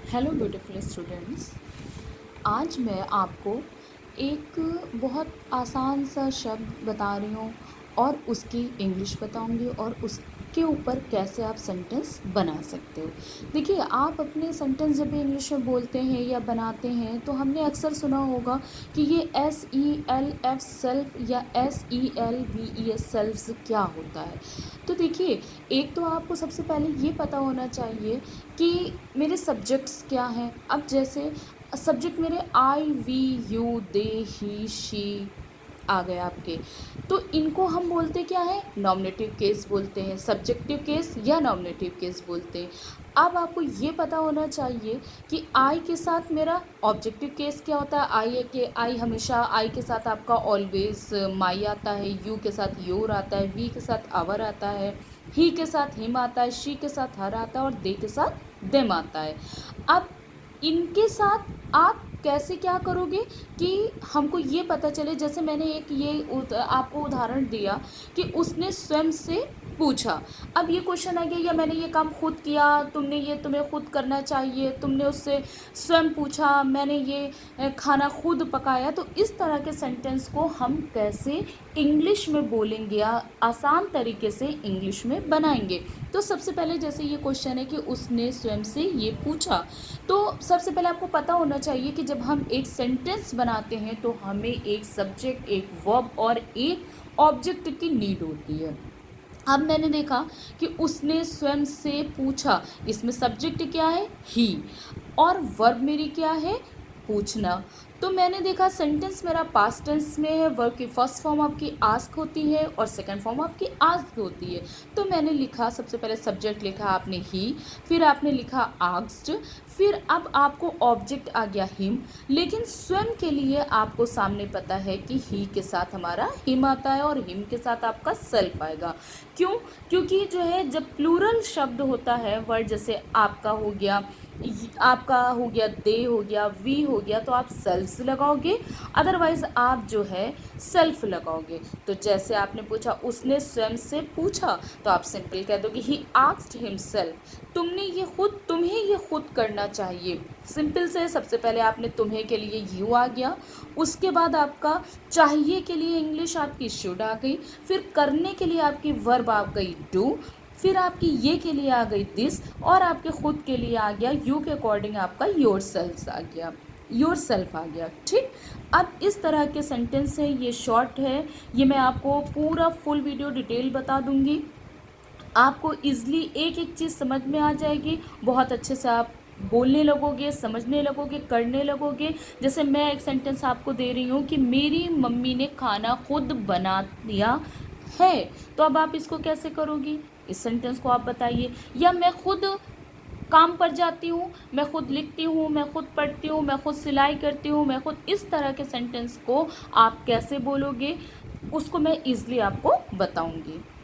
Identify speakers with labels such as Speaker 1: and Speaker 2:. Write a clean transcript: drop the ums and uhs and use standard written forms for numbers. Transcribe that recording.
Speaker 1: Hello beautiful students. आज मैं आपको एक बहुत आसान सा शब्द बता रही हूँ और उसकी इंग्लिश बताऊँगी और उसके ऊपर कैसे आप सेंटेंस बना सकते हो। देखिए, आप अपने सेंटेंस जब भी इंग्लिश में बोलते हैं या बनाते हैं तो हमने अक्सर सुना होगा कि ये SELF सेल्फ या SELVES सेल्फ्स क्या होता है। तो देखिए, एक तो आपको सबसे पहले ये पता होना चाहिए कि मेरे सब्जेक्ट्स क्या हैं। अब जैसे सब्जेक्ट मेरे I, we, you, they, he, she आ गए आपके, तो इनको हम बोलते क्या है, नॉमिनेटिव केस बोलते हैं, सब्जेक्टिव केस या नॉमिनेटिव केस बोलते हैं। अब आपको ये पता होना चाहिए कि आई के साथ मेरा ऑब्जेक्टिव केस क्या होता है। आई हमेशा, आई के साथ आपका ऑलवेज माई आता है, यू के साथ योर आता है, वी के साथ आवर आता है, ही के साथ हिम आता है, शी के साथ हर आता है और दे के साथ देम आता है। अब इनके साथ आप कैसे क्या करोगे कि हमको ये पता चले। जैसे मैंने एक आपको उदाहरण दिया कि उसने स्वयं से पूछा। अब ये क्वेश्चन आ गया, या मैंने ये काम खुद किया, तुम्हें खुद करना चाहिए, तुमने उससे स्वयं पूछा, मैंने ये खाना खुद पकाया। तो इस तरह के सेंटेंस को हम कैसे इंग्लिश में बोलेंगे या आसान तरीके से इंग्लिश में बनाएंगे। तो सबसे पहले जैसे ये क्वेश्चन है कि उसने स्वयं से ये पूछा, तो सबसे पहले आपको पता होना चाहिए कि जब हम एक सेंटेंस बनाते हैं तो हमें एक सब्जेक्ट, एक वर्ब और एक ऑब्जेक्ट की नीड होती है। अब मैंने देखा कि उसने स्वयं से पूछा, इसमें सब्जेक्ट क्या है, ही, और वर्ब मेरी क्या है, पूछना। तो मैंने देखा सेंटेंस मेरा पास्ट टेंस में है, वर्ब की फर्स्ट फॉर्म आपकी आस्क होती है और सेकंड फॉर्म आपकी आस्क्ड होती है। तो मैंने लिखा, सबसे पहले सब्जेक्ट लिखा आपने ही, फिर आपने लिखा आस्क्ड, फिर अब आपको ऑब्जेक्ट आ गया हिम। लेकिन स्वयं के लिए आपको सामने पता है कि ही के साथ हमारा हिम आता है और हिम के साथ आपका सेल्फ आएगा। क्यों? क्योंकि जो है, जब प्लूरल शब्द होता है, वर्ड जैसे आपका हो गया, दे हो गया, वी हो गया, तो आप सेल्फ्स लगाओगे, अदरवाइज आप जो है सेल्फ लगाओगे। तो जैसे आपने पूछा, उसने स्वयं से पूछा, तो आप सिंपल कह दोगे ही आस्क्ड हिमसेल्फ। तुम्हें ये खुद करना चाहिए। सिंपल से सबसे पहले आपने तुम्हें के लिए यू आ गया, उसके बाद आपका चाहिए के लिए इंग्लिश आपकी शुड आ गई, फिर करने के लिए आपकी वर्ब आ गई डू, फिर आपकी ये के लिए आ गई दिस, और आपके खुद के लिए आ गया यू के अकॉर्डिंग आपका योर सेल्फ आ गया, योर सेल्फ आ गया। ठीक। अब इस तरह के सेंटेंस है, ये शॉर्ट है, ये मैं आपको पूरा फुल वीडियो डिटेल बता दूंगी। आपको इजली एक एक चीज़ समझ में आ जाएगी, बहुत अच्छे से आप बोलने लगोगे, समझने लगोगे, करने लगोगे। जैसे मैं एक सेंटेंस आपको दे रही हूँ कि मेरी मम्मी ने खाना खुद बना दिया है, तो अब आप इसको कैसे करोगी, इस सेंटेंस को आप बताइए। या मैं खुद काम पर जाती हूँ, मैं खुद लिखती हूँ, मैं खुद पढ़ती हूँ, मैं खुद सिलाई करती हूँ, मैं खुद, इस तरह के सेंटेंस को आप कैसे बोलोगे, उसको मैं ईज़िली आपको बताऊँगी।